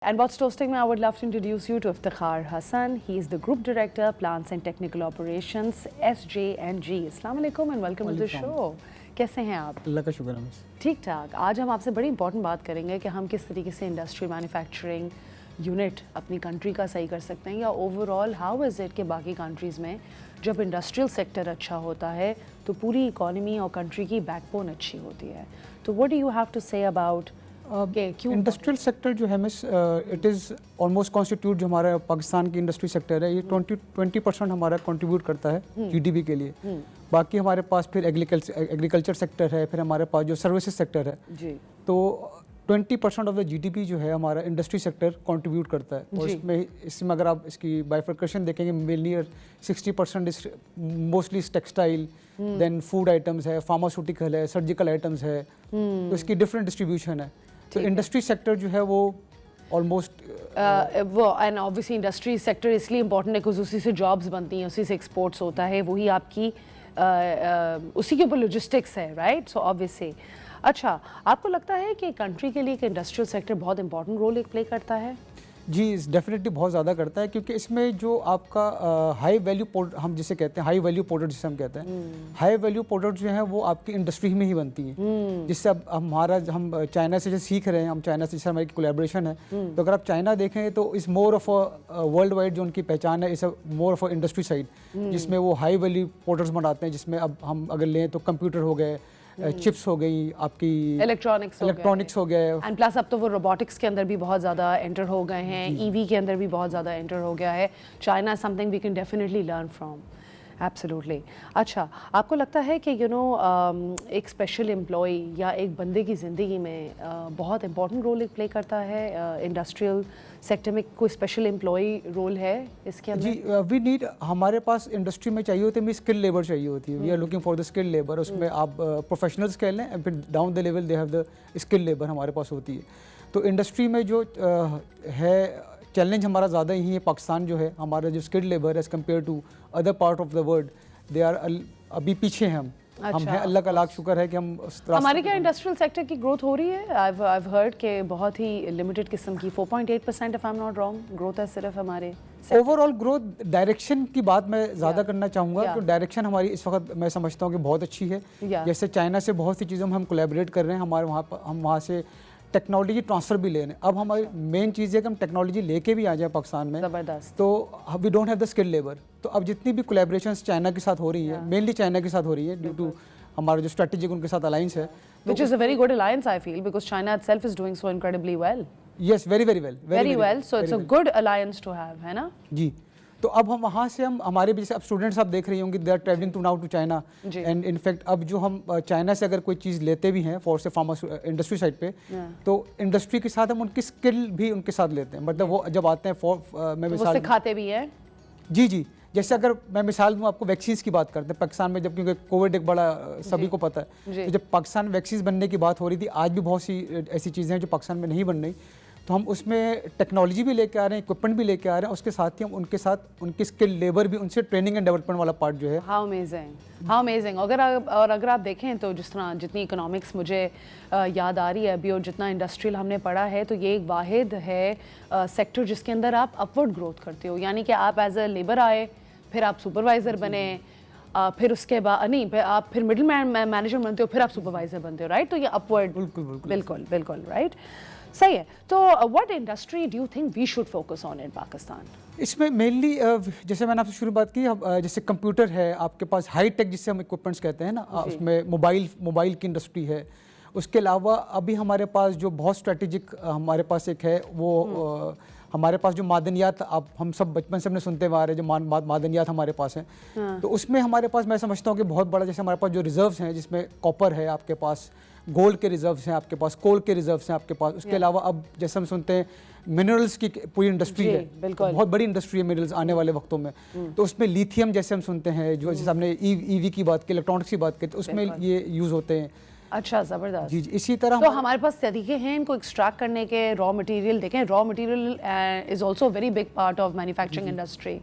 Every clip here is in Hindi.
And what's toasting me, I would love to introduce you to Iftikhar Hassan. He is the Group Director, Plants and Technical Operations, SJ&G. Assalamu alaikum and welcome to the show. कैसे हैं आप? अल्लाह का शुक्र है मिस। ठीक ठाक। आज हम आपसे बड़ी इंपॉर्टेंट बात करेंगे कि हम किस तरीके से इंडस्ट्रियल मैन्युफैक्चरिंग यूनिट अपनी कंट्री का सही कर सकते हैं, या ओवरऑल हाउ इज़ इट कि बाकी कंट्रीज़ में जब इंडस्ट्रियल सेक्टर अच्छा होता है तो पूरी इकॉनमी और कंट्री की बैकबोन अच्छी होती है। तो what do you have to say about industrial sector जो है miss, it is almost constitute जो हमारा पाकिस्तान की इंडस्ट्री सेक्टर है, ये 20% हमारा कंट्रीब्यूट करता है जीडीपी के लिए। बाकी हमारे पास फिर एग्रीकल्चर सेक्टर है, फिर हमारे पास जो सर्विसेज सेक्टर है जी। तो 20% ऑफ द जीडीपी जो है हमारा इंडस्ट्री सेक्टर कंट्रीब्यूट करता है। और इसमें अगर आप इसकी बाइफर्केशन देखेंगे, mainly 60% mostly textile, then food items है, फार्मास्यूटिकल है, सर्जिकल आइटम्स है, तो इसकी डिफरेंट डिस्ट्रीब्यूशन है। तो इंडस्ट्री सेक्टर जो है वो ऑलमोस्ट वो एंड ऑब्वियसली इंडस्ट्री सेक्टर इसलिए इम्पोर्टेंट है बिकॉज उसी से जॉब्स बनती हैं, उसी से एक्सपोर्ट्स होता है, वही आपकी उसी के ऊपर लॉजिस्टिक्स है, राइट? सो ऑब्वियसली अच्छा, आपको लगता है कि कंट्री के लिए एक इंडस्ट्रियल सेक्टर बहुत इंपॉर्टेंट रोल प्ले करता है? जी, डेफिनेटली बहुत ज़्यादा करता है, क्योंकि इसमें जो आपका हाई वैल्यू हम जिसे कहते हैं हाई वैल्यू प्रोडक्ट जिसे हम कहते हैं, हाई वैल्यू प्रोडक्ट जो हैं वो आपकी इंडस्ट्री में ही बनती हैं। जिससे अब हम चाइना से जो सीख रहे हैं, हम चाइना से जैसे हमारी कोलैबोरेशन है, तो अगर आप चाइना देखें तो इस more of a world wide जो उनकी पहचान है, इस more of a industry side, जिसमें वो हाई वैल्यू प्रोडक्ट्स बनाते हैं, जिसमें अब हम अगर लें तो कंप्यूटर हो गए, चिप्स हो गई, आपकी इलेक्ट्रॉनिक्स हो गए, एंड प्लस अब तो वो रोबोटिक्स के अंदर भी बहुत ज़्यादा एंटर हो गए हैं, ईवी के अंदर भी बहुत ज़्यादा एंटर हो गया है। China something we can definitely learn from, absolutely. अच्छा, आपको लगता है कि एक स्पेशल एम्प्लॉय या एक बंदे की ज़िंदगी में बहुत इंपॉर्टेंट रोल प्ले करता है इंडस्ट्रियल सेक्टर में? कोई स्पेशल एम्प्लॉय रोल है इसके अंदर? जी, वी नीड, हमारे पास इंडस्ट्री में चाहिए होती है, स्किल लेबर चाहिए होती है। We are looking for the skill labour. उसमें आप प्रोफेशनल्स कह लें, फिर down the level they have the skill labour हमारे पास होती है। तो इंडस्ट्री में जो है चैलेंज हमारा ज़्यादा ही है। पाकिस्तान जो है, हमारा जो skilled labour as compare to other part of the world, they are अभी पीछे हैं हम। अच्छा, हम हैं, अल्लाह का लाख शुक्र है कि हम हमारे क्या इंडस्ट्रियल सेक्टर की ग्रोथ हो रही है? I've heard कि बहुत ही लिमिटेड किस्म की 4.8% if I am not wrong growth है सिर्फ हमारे। ओवरऑल ग्रोथ डायरेक्शन की बात मैं ज़्यादा करना चाहूँगा, तो डायरेक्शन हमारी इस वक्त मैं समझता हूँ कि बहुत अच्छी है। जैसे चाइना से बहुत सी चीज़ों में हम कोलैबोरेट कर रहे हैं, हमारे हम वहाँ से टेक्नोलॉजी ट्रांसफ़र भी ले रहे हैं। अब हमारी मेन चीज़ है कि हम टेक्नोलॉजी लेके भी आ जाए पाकिस्तान में, ज़बरदस्त। तो we don't have the skill labour. तो अब जितनी भी कोलैबोरेशंस चाइना के साथ हो रही है, मेनली चाइना के साथ हो रही है ड्यू टू हमारा जो स्ट्रेटेजिक उनके साथ अलायंस है, which is a very good alliance I feel, because China itself is doing so incredibly well. Yes, very well. So it's a good alliance to have, है ना? जी। तो अब हम वहाँ से हमारे भी जैसे अब स्टूडेंट्स आप देख रही होंगी, they are travelling to now to China, and in fact अब जो हम चाइना से अगर कोई चीज़ लेते भी हैं फॉर से फार्मा इंडस्ट्री साइड पे, तो इंडस्ट्री के साथ हम उनकी स्किल भी उनके साथ लेते हैं। मतलब वो जब आते हैं मैं मिसाल सिखाते भी हैं। जी। जैसे अगर मैं मिसाल दूँ आपको, वैक्सीन्स की बात करते हैं पाकिस्तान में, जब क्योंकि कोविड एक बड़ा सभी को पता है, तो जब पाकिस्तान में वैक्सीन बनने की बात हो रही थी, आज भी बहुत सी ऐसी चीज़ें हैं जो पाकिस्तान में नहीं बन रही, तो हम उसमें टेक्नोलॉजी भी लेके आ रहे हैं, इक्विपमेंट भी लेके आ रहे हैं, उसके साथ ही हम उनके साथ उनकी स्किल लेबर भी, उनसे ट्रेनिंग एंड डेवलपमेंट वाला पार्ट जो है। How amazing. अगर आप देखें तो जिस तरह जितनी इकोनॉमिक्स मुझे याद आ रही है अभी, और जितना इंडस्ट्रियल हमने पढ़ा है, तो ये एक वाहिद है सेक्टर जिसके अंदर आप अपवर्ड ग्रोथ करते हो, यानी कि आप एज अ लेबर आए, फिर आप सुपरवाइज़र बने, फिर उसके बाद नहीं, आप फिर मिडिल मैनेजर बनते हो, फिर आप सुपरवाइज़र बनते हो, राइट? तो ये अपवर्ड बिल्कुल राइट, सही है। तो what industry do you think we should focus on in Pakistan? इसमें मेनली जैसे मैंने आपसे शुरू बात की, जैसे कंप्यूटर है आपके पास, हाई टेक जिससे हम इक्विपमेंट्स कहते हैं ना, उसमें मोबाइल की इंडस्ट्री है। उसके अलावा अभी हमारे पास जो बहुत स्ट्रेटेजिक हमारे पास एक है, वो हमारे पास जो मादनियात, आप हम सब बचपन से हमने सुनते आ रहे हैं, जो मादनियात हमारे पास हैं, तो उसमें हमारे पास मैं समझता हूँ कि बहुत बड़ा, जैसे हमारे पास जो रिजर्व्स हैं, जिसमें कॉपर है आपके पास, गोल्ड के रिजर्व्स हैं आपके पास, कोल के रिजर्व्स हैं आपके पास। उसके अलावा अब जैसे हम सुनते हैं मिनरल्स की पूरी इंडस्ट्री है, बहुत बड़ी इंडस्ट्री है मिनरल्स आने वाले वक्तों में। तो उसमें लिथियम जैसे हम सुनते हैं, जो जैसे हमने ईवी की बात की, इलेक्ट्रॉनिक्स की बात की, तो उसमें ये यूज़ होते हैं। अच्छा, ज़बरदस्त। जी, इसी तरह तो हमारे पास तरीके हैं इनको एक्सट्रैक्ट करने के, रॉ मटेरियल देखें, raw material is also very big part of manufacturing industry.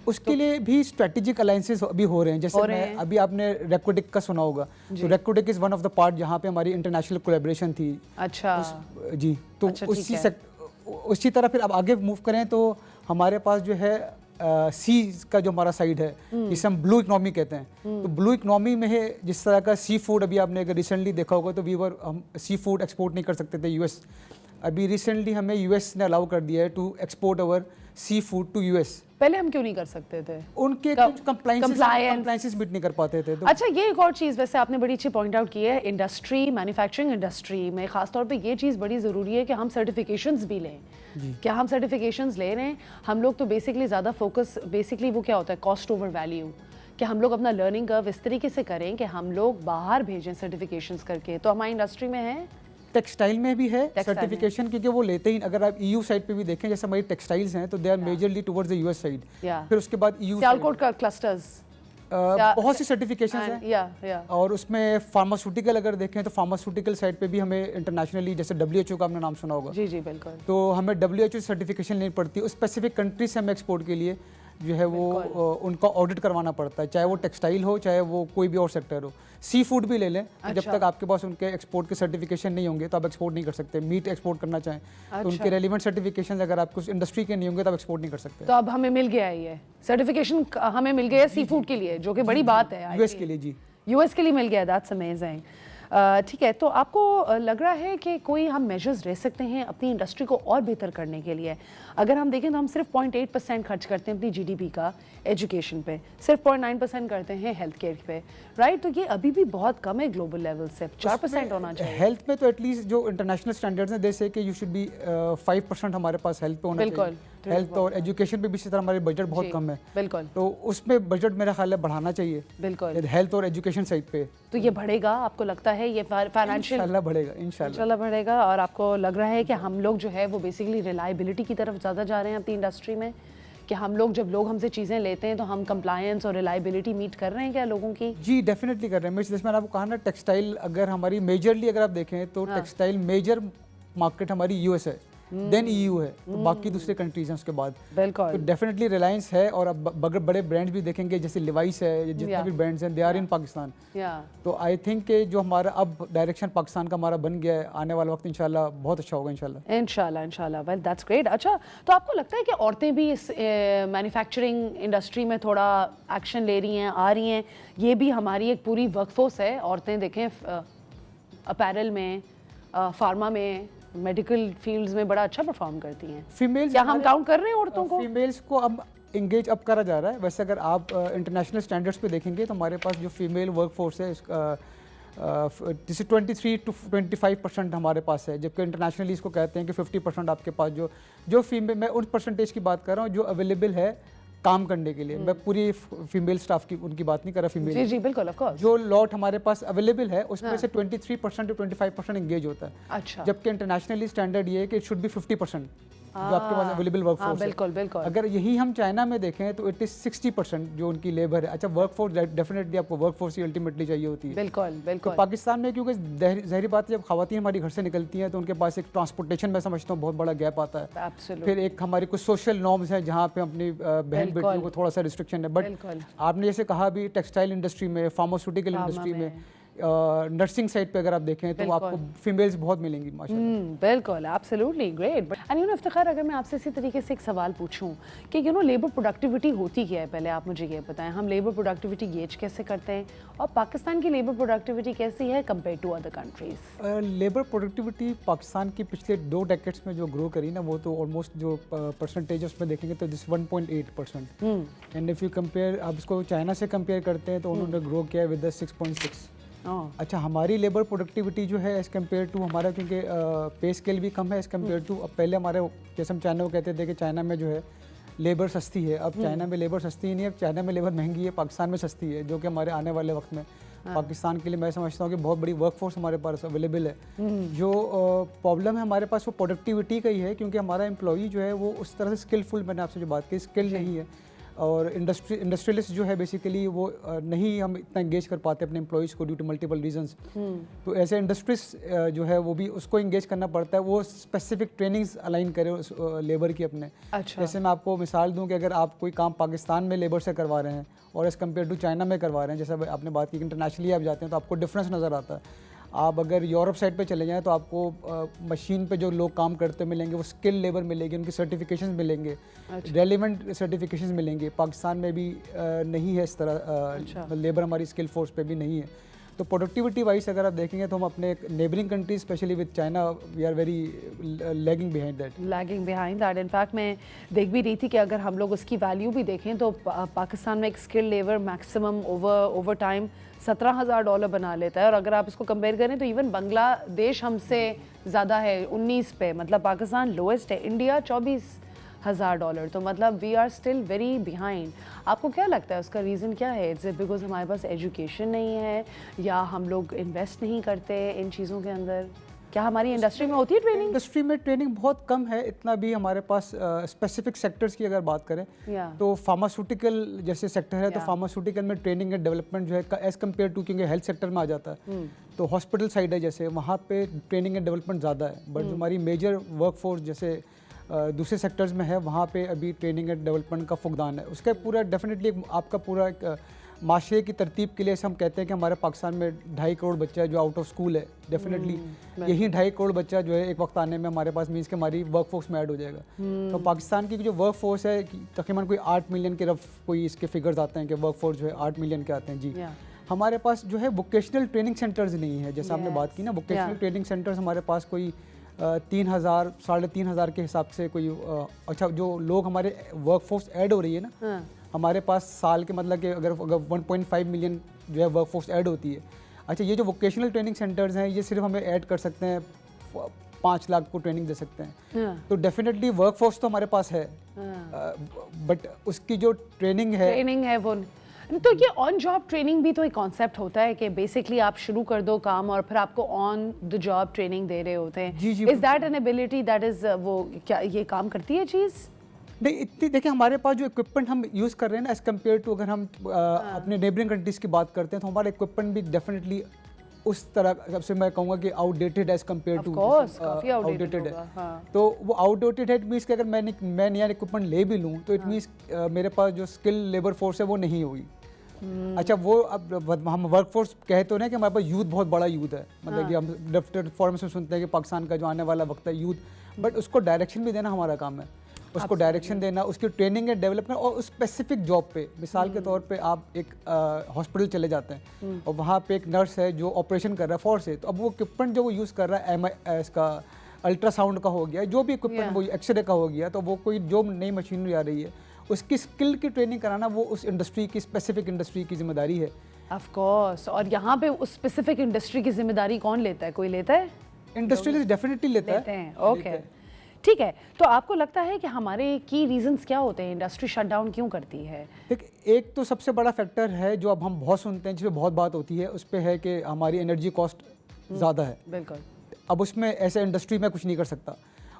उसके लिए भी स्ट्रेटेजिक अलायंसेस अभी हो रहे हैं। जैसे अभी आपने रेक्रोटेक का सुना होगा, तो रेक्रोटेक is one of the part जहाँ पे हमारी इंटरनेशनल कोलैबोरेशन थी। अच्छा जी, तो उसी तरह फिर अब आगे मूव करें तो हमारे पास जो है सी का जो हमारा साइड है जिसे हम ब्लू इकोनॉमी कहते हैं, तो ब्लू इकोनॉमी में है जिस तरह का सी फूड, अभी आपने अगर रिसेंटली देखा होगा तो हम सी फूड एक्सपोर्ट नहीं कर सकते थे यूएस। अभी रिसेंटली हमें यूएस ने अलाउ कर दिया है to export our seafood to US. पहले हम क्यों नहीं कर सकते थे? उनके कुछ कंप्लायंसेस मीट नहीं कर पाते थे तो। अच्छा, ये एक और चीज़ वैसे आपने बड़ी अच्छी पॉइंट आउट की है, इंडस्ट्री, मैन्युफैक्चरिंग इंडस्ट्री में खासतौर पे ये चीज़ बड़ी ज़रूरी है कि हम सर्टिफिकेशंस भी लें। क्या हम सर्टिफिकेशंस ले रहे हैं? हम लोग तो बेसिकली ज़्यादा फोकस, बेसिकली वो क्या होता है, कॉस्ट ओवर वैल्यू, कि हम लोग अपना लर्निंग कर्व इस तरीके से करें कि हम लोग बाहर भेजें सर्टिफिकेशंस करके। तो हमारी इंडस्ट्री में है, टेक्सटाइल में भी है सर्टिफिकेशन, क्योंकि वो लेते ही, अगर आप ईयू साइड पे भी देखें जैसे हमारी टेक्सटाइल्स हैं तो they are majorly towards the US side, फिर उसके बाद ईयू सियालकोट का क्लस्टर्स, बहुत सी सर्टिफिकेशन हैं और उसमें फार्मास्यूटिकल अगर देखें तो फार्मास्यूटिकल साइड पे भी हमें इंटरनेशनली, जैसे WHO का आपने नाम सुना होगा, जी जी बिल्कुल, तो हमें WHO सर्टिफिकेशन लेनी पड़ती है। उस स्पेसिफिक कंट्री से हमें एक्सपोर्ट के लिए जो है वो उनका ऑडिट करवाना पड़ता है, चाहे वो टेक्सटाइल हो चाहे वो कोई भी और सेक्टर हो। सी फूड भी ले लें तो जब तक आपके पास उनके एक्सपोर्ट के सर्टिफिकेशन नहीं होंगे तो आप एक्सपोर्ट नहीं कर सकते। मीट एक्सपोर्ट करना चाहें तो उनके रेलिवेंट सर्टिफिकेशन अगर आपको इंडस्ट्री के नहीं होंगे तो आप एक्सपोर्ट नहीं कर सकते। तो अब हमें मिल गया है ये सर्टिफिकेशन, हमें मिल गया है सी फूड के लिए, जो कि बड़ी बात है। यूएस के लिए, जी यूएस के लिए मिल गया, दैट्स अमेजिंग। ठीक है, तो आपको लग रहा है कि कोई हम मेजर्स ले सकते हैं अपनी इंडस्ट्री को और बेहतर करने के लिए? अगर हम देखें तो हम सिर्फ 0.8% खर्च करते हैं अपनी जीडीपी का एजुकेशन पे, सिर्फ 0.9% करते हैं हेल्थ केयर पे, राइट? तो ये अभी भी बहुत कम है ग्लोबल लेवल से, 4% होना चाहिए। हेल्थ में तो एटलीस्ट जो इंटरनेशनल स्टैंडर्ड्स हैं जैसे कि यू शुड बी 5% हमारे पास हेल्थ पे होना चाहिए। हेल्थ और एजुकेशन पे भी इसी तरह हमारे बजट बहुत कम है, बिल्कुल, तो उसमें बजट मेरा ख्याल है बढ़ाना चाहिए, बिल्कुल, हेल्थ और एजुकेशन साइड पे। तो ये बढ़ेगा, आपको लगता है ये फाइनेंशियल इंशाल्लाह बढ़ेगा? इंशाल्लाह बढ़ेगा। और आपको लग रहा है कि हम लोग जो है वो बेसिकली रिलायबिलिटी की तरफ ज़्यादा जा रहे हैं अपनी इंडस्ट्री में, कि हम लोग जब लोग हमसे चीज़ें लेते हैं तो हम कंप्लायंस और रिलायबिलिटी मीट कर रहे हैं क्या लोगों की? जी डेफिनेटली कर रहे हैं। जैसे मैंने आपको कहा ना, टेक्सटाइल अगर हमारी मेजरली अगर आप देखें तो टेक्सटाइल मेजर मार्केट हमारी यूएस है, देन ईयू है, तो बाकी दूसरे कंट्रीज हैं उसके बाद। बिल्कुल, तो डेफिनेटली रिलायंस है, और अब बड़े ब्रांड्स भी देखेंगे जैसे लिवाइस है, जितने भी ब्रांड्स हैं दे आर इन पाकिस्तान। तो आई थिंक कि जो हमारा अब डायरेक्शन पाकिस्तान का हमारा बन गया है, आने वाला वक्त इंशाल्लाह बहुत अच्छा होगा इंशाल्लाह। Well that's great. अच्छा, तो आपको लगता है कि औरतें भी इस मैन्युफैक्चरिंग इंडस्ट्री में थोड़ा एक्शन ले रही हैं, आ रही हैं? ये भी हमारी एक पूरी वर्कफोर्स है। औरतें देखें अपैरल में, फार्मा में, मेडिकल फील्ड्स में बड़ा अच्छा परफॉर्म करती हैं। फीमेल्स, क्या हम काउंट कर रहे हैं औरतों को? फीमेल्स को अब इंगेज अप करा जा रहा है। वैसे अगर आप इंटरनेशनल स्टैंडर्ड्स पे देखेंगे तो हमारे पास जो फीमेल वर्कफोर्स है जैसे 23 to 25% हमारे पास है, जबकि इंटरनेशनली इसको कहते हैं कि 50% आपके पास जो फीमेल, मैं उन परसेंटेज की बात कर रहा हूँ जो अवेलेबल है काम करने के लिए। मैं पूरी फीमेल स्टाफ की उनकी बात नहीं कर रहा, फीमेल जी जी बिल्कुल, ऑफ कोर्स। जो लॉट हमारे पास अवेलेबल है उसमें से 23% to 25% एंगेज होता है। अच्छा, जबकि इंटरनेशनली स्टैंडर्ड ये है कि इट शुड बी 50% जो आपके पास अवेलेबल वर्कफोर्स है। बिल्कुल बिल्कुल। अगर यही हम चाइना में देखें तो इट इज 60% जो उनकी लेबर है। अच्छा, वर्कफोर्स डेफिनेटली आपको वर्कफोर्स ही अल्टीमेटली चाहिए होती है। बिल्कुल बिल्कुल। तो पाकिस्तान में क्योंकि ज़ाहिर बात है जब खवातीन हमारी घर से निकलती हैं तो उनके पास एक ट्रांसपोर्टेशन में समझता हूँ बहुत बड़ा गैप आता है। Absolutely. फिर एक हमारी कुछ सोशल नॉर्म्स हैं जहाँ पे अपनी बहन बेटियों को थोड़ा सा रिस्ट्रिक्शन है। बट आपने जैसे कहा भी टेक्सटाइल इंडस्ट्री में, फार्मास्यूटिकल इंडस्ट्री में, नर्सिंग साइड पे अगर आप देखें तो आपको फीमेल्स बहुत मिलेंगी माशाल्लाह। बिल्कुल, absolutely great. And you know Iftikhar, अगर मैं आपसे इसी तरीके से एक सवाल पूछूं कि यू नो लेबर प्रोडक्टिविटी होती क्या है, पहले आप मुझे ये बताएं। हम लेबर प्रोडक्टिविटी गेज कैसे करते हैं और पाकिस्तान की लेबर प्रोडक्टिविटी कैसी है compare to other countries? Labour productivity Pakistan की पिछले 2 डेकेड्स में जो ग्रो करी ना, वो तो ऑलमोस्ट जो परसेंटेज उसमें देखेंगे तो this 1.8%। And if you compare, आप इसको चाइना से कंपेयर करते हैं तो उन्होंने ग्रो किया है विद 6.6। अच्छा, हमारी लेबर प्रोडक्टिविटी जो है एज़ कम्पेयर टू हमारा, क्योंकि पे स्केल भी कम है एज़ कम्पेयर टू, अब पहले हमारे जैसे हम चाइना को कहते थे कि चाइना में जो है लेबर सस्ती है, अब चाइना में लेबर सस्ती ही नहीं है, अब चाइना में लेबर महंगी है, पाकिस्तान में सस्ती है, जो कि हमारे आने वाले वक्त में पाकिस्तान के लिए मैं समझता हूँ कि बहुत बड़ी वर्कफोर्स हमारे पास अवेलेबल है। जो प्रॉब्लम है हमारे पास वो प्रोडक्टिविटी का ही है, क्योंकि हमारा एम्प्लॉई जो है वो उस तरह से स्किलफुल, मैंने आपसे जो बात की, स्किल नहीं है, और इंडस्ट्रियलिस्ट जो है बेसिकली वो नहीं हम इतना एंगेज कर पाते अपने एम्प्लॉयज़ को ड्यू टू मल्टीपल रीजंस। तो ऐसे इंडस्ट्रीज जो है वो भी उसको एंगेज करना पड़ता है, वो स्पेसिफिक ट्रेनिंग्स अलाइन करे उस लेबर की अपने। अच्छा, जैसे मैं आपको मिसाल दूं कि अगर आप कोई काम पाकिस्तान में लेबर से करवा रहे हैं और एज़ कम्पेयर टू चाइना में करवा रहे हैं, जैसे आपने बात की इंटरनेशनली आप जाते हैं तो आपको डिफरेंस नज़र आता है। आप अगर यूरोप साइड पे चले जाएं तो आपको मशीन पे जो लोग काम करते मिलेंगे, वो स्किल लेबर मिलेगी, उनके सर्टिफिकेशन मिलेंगे, रेलिवेंट सर्टिफिकेशन मिलेंगे। पाकिस्तान में भी नहीं है इस तरह लेबर, हमारी स्किल फोर्स पे भी नहीं है। तो प्रोडक्टिविटी वाइज अगर आप देखेंगे तो हम अपने neighbouring countries specially with China we are very lagging behind that. In fact मैं देख भी रही थी कि अगर हम लोग उसकी वैल्यू भी देखें तो पाकिस्तान में एक skill labour maximum over time $17,000 बना लेता है, और अगर आप इसको कंपेयर करें तो इवन बांग्लादेश हमसे ज़्यादा है 19 पे, मतलब पाकिस्तान लोएस्ट है, इंडिया $24,000, तो मतलब we are still very behind. आपको क्या लगता है उसका रीज़न क्या है? इट्स बिकॉज हमारे पास एजुकेशन नहीं है, या हम लोग इन्वेस्ट नहीं करते इन चीज़ों के अंदर? क्या हमारी इंडस्ट्री में होती है ट्रेनिंग? इंडस्ट्री में ट्रेनिंग बहुत कम है, इतना भी हमारे पास स्पेसिफिक सेक्टर्स की अगर बात करें तो फार्मास्यूटिकल जैसे सेक्टर है, तो फार्मास्यूटिकल में ट्रेनिंग एंड डेवलपमेंट जो है एज़ कम्पेयर टू, क्योंकि हेल्थ सेक्टर में आ जाता है, तो हॉस्पिटल साइड है जैसे वहाँ पे ट्रेनिंग एंड डेवलपमेंट ज़्यादा है। बट जो हमारी मेजर वर्कफोर्स जैसे दूसरे सेक्टर्स में है, वहाँ पे अभी ट्रेनिंग एंड डेवलपमेंट का फुकदान है। उसका पूरा डेफिनेटली आपका पूरा एक माशरे की तरतीब के लिए हम कहते हैं कि हमारे पाकिस्तान में 2.5 करोड़ बच्चा है जो आउट ऑफ स्कूल है। डेफिनेटली यही 2.5 करोड़ बच्चा जो है एक वक्त आने में हमारे पास मीन्स कि हमारी वर्क फोर्स में ऐड हो जाएगा। तो पाकिस्तान की जो वर्क फोर्स है तकरीबन कोई 8 मिलियन के रफ कोई इसके फिगर्स आते हैं कि वर्क फोर्स जो है 8 मिलियन के आते हैं जी। हमारे पास जो है वोकेशनल ट्रेनिंग सेंटर्स नहीं है, जैसे आपने बात की ना, वोकेशनल ट्रेनिंग सेंटर्स हमारे पास कोई 3,000 3,500 के हिसाब से कोई अच्छा जो लोग हमारे वर्क फोर्स ऐड हो रही है ना, हमारे पास साल के मतलब कि अगर 1.5 मिलियन जो है वर्क फोर्स ऐड होती है। अच्छा, ये जो वोकेशनल ट्रेनिंग सेंटर्स हैं ये सिर्फ हमें ऐड कर सकते हैं 5 लाख को ट्रेनिंग दे सकते हैं। तो डेफिनेटली वर्क फोर्स तो हमारे पास है, बट उसकी जो ट्रेनिंग है वो। तो ये ऑन जॉब ट्रेनिंग भी तो एक कॉन्सेप्ट होता है कि बेसिकली आप शुरू कर दो काम और फिर आपको ऑन द जॉब ट्रेनिंग दे रहे होते हैं। Is that an ability that is वो क्या ये काम करती है चीज़? नहीं इतनी, देखिए हमारे पास जो इक्विपमेंट हम यूज़ कर रहे हैं ना, एज़ कम्पेयर टू अगर हम अपने नेबरिंग कंट्रीज़ की बात करते हैं तो हमारा इक्विपमेंट भी डेफिनेटली उस तरह सबसे मैं कहूँगा कि आउटडेटेड एज़ कम्पेयर टू, काफ़ी आउटडेटेड है। तो वो आउटडेटेड है, इट मीन्स कि अगर मैं नया इक्विपमेंट ले भी लूँ तो इट मीन्स मेरे पास जो स्किल लेबर फोर्स है वो नहीं होगी। अच्छा, वो अब हम वर्क फोर्स कहते हो ना कि हमारे पास यूथ बहुत बड़ा यूथ है, मतलब कि हम डेफिनेट फॉर्म में सुनते हैं कि पाकिस्तान का जो आने वाला वक्त है यूथ, बट उसको डायरेक्शन भी देना हमारा काम है, उसको डायरेक्शन देना, उसकी ट्रेनिंग एंड डेवलपमेंट, और उस स्पेसिफिक जॉब पे मिसाल के तौर पे आप एक हॉस्पिटल चले जाते हैं और वहाँ पे एक नर्स है जो ऑपरेशन कर रहा है फोर्स है, तो अब वो इक्विपमेंट जो वो यूज़ कर रहा है इसका अल्ट्रासाउंड का हो गया, जो भी इक्विपमेंट वो एक्सरे का हो गया, तो वो कोई जो नई मशीनरी आ रही है उसकी स्किल की ट्रेनिंग कराना वो उस इंडस्ट्री की स्पेसिफिक इंडस्ट्री की जिम्मेदारी है। Of course. और यहाँ पे उस स्पेसिफिक इंडस्ट्री की जिम्मेदारी कौन लेता है? कोई लेता है? इंडस्ट्रियलिस्ट डेफिनेटली लेते हैं। ओके, ठीक है। तो आपको लगता है कि हमारे की रीजंस क्या होते हैं, इंडस्ट्री शटडाउन क्यों करती है? एक तो सबसे बड़ा फैक्टर है जो अब हम बहुत सुनते हैं, जिस पे बहुत बात होती है, उस पे है कि हमारी एनर्जी कॉस्ट ज़्यादा है। बिल्कुल। अब उसमें ऐसे इंडस्ट्री में कुछ नहीं कर सकता।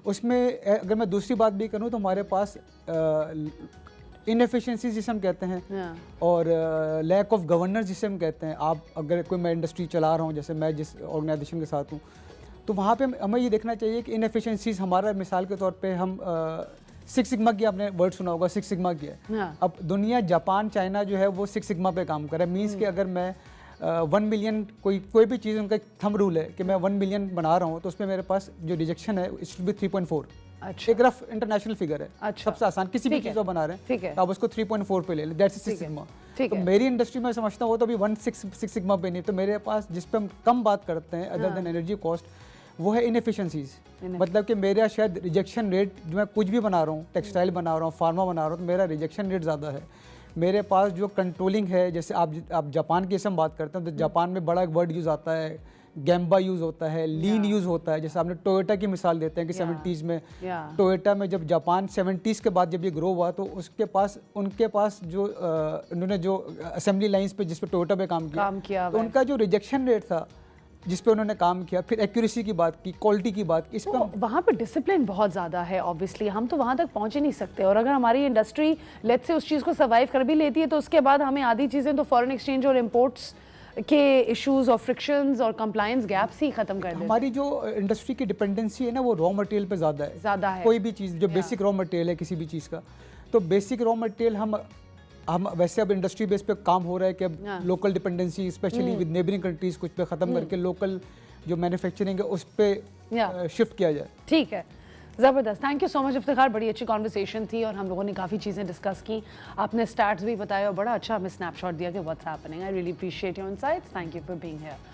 उसमें अगर मैं दूसरी बात भी करूँ तो हमारे पास इनएफिशिएंसी जिसे हम कहते हैं और लैक ऑफ गवर्नेंस जिसे हम कहते हैं। आप अगर कोई मैं इंडस्ट्री चला रहा हूँ, जैसे मैं जिस ऑर्गेनाइजेशन के साथ हूँ, तो वहाँ पे हमें ये देखना चाहिए कि इनएफिशिएंसीज हमारा, मिसाल के तौर पे हम 6 सिग्मा की, आपने वर्ड सुना होगा 6 सिग्मा की है। अब दुनिया, जापान, चाइना जो है वो 6 सिग्मा पे काम कर रहा है। मीन्स कि अगर मैं 1 मिलियन कोई भी चीज़, उनका थंब रूल है कि मैं 1 मिलियन बना रहा हूँ तो उसमें मेरे पास जो रिजेक्शन है इट शुड बी 3.4। अच्छा। एक रफ इंटरनेशनल फिगर है। अच्छा। सबसे आसान किसी भी चीज़ को बना रहे हैं, ठीक है, तो आप उसको 3.4 पे ले लें, दैट्स 6 सिग्मा। तो मेरी इंडस्ट्री में समझता हूँ तो अभी 6 सिग्मा पे नहीं, तो मेरे पास जिस पे हम कम बात करते हैं अदर देन एनर्जी कॉस्ट, वो है इनएफिशिएंसीज। मतलब कि मेरा शायद रिजेक्शन रेट, जो मैं कुछ भी बना रहा हूँ, टेक्सटाइल बना रहा हूँ, फार्मा बना रहा हूँ, तो मेरा रिजेक्शन रेट ज़्यादा है। मेरे पास जो कंट्रोलिंग है, जैसे आप जापान की हम बात करते हैं तो जापान में बड़ा एक वर्ड यूज़ आता है, गैम्बा यूज़ होता है, लीन यूज़ होता है। जैसे आपने टोयोटा की मिसाल देते हैं कि 70s में टोयोटा में जब जापान 70s के बाद जब ये ग्रो हुआ तो उनके पास जो उन्होंने जो असेंबली लाइंस पे जिस पे टोयोटा पे काम किया तो उनका जो रिजेक्शन रेट था जिस पे उन्होंने काम किया, फिर एक्यूरेसी की बात की, क्वालिटी की बात की, इस पर वहाँ पे डिसिप्लिन बहुत ज़्यादा है। ऑब्वियसली हम तो वहाँ तक पहुँच ही नहीं सकते, और अगर हमारी इंडस्ट्री लेट्स से उस चीज़ को सर्वाइव कर भी लेती है तो उसके बाद हमें आधी चीज़ें तो फॉरेन एक्सचेंज और इम्पोर्ट्स के इश्यूज और फ्रिक्शंस और कंप्लायंस गैप्स ही खत्म कर देते। हमारी जो इंडस्ट्री की डिपेंडेंसी है ना, वो रॉ मटेरियल पे ज़्यादा है। ज़्यादा है कोई भी चीज़ जो बेसिक रॉ मटेरियल है किसी भी चीज़ का, तो बेसिक रॉ मटेरियल हम हम वैसे अब इंडस्ट्री बेस पे काम हो रहा है कि अब हाँ। Local dependency specially with neighbouring countries कुछ पे ख़त्म करके लोकल जो मैन्युफैक्चरिंग है उस पे Yeah. शिफ्ट किया जाए। ठीक है, ज़बरदस्त। Thank you so much Iftikhar, बड़ी अच्छी कॉन्वर्सेशन थी और हम लोगों ने काफ़ी चीज़ें डिस्कस की। आपने स्टैट्स भी बताया और बड़ा अच्छा हमें स्नैपशॉट दिया कि what's happening. I really appreciate your insights. Thank you for being here.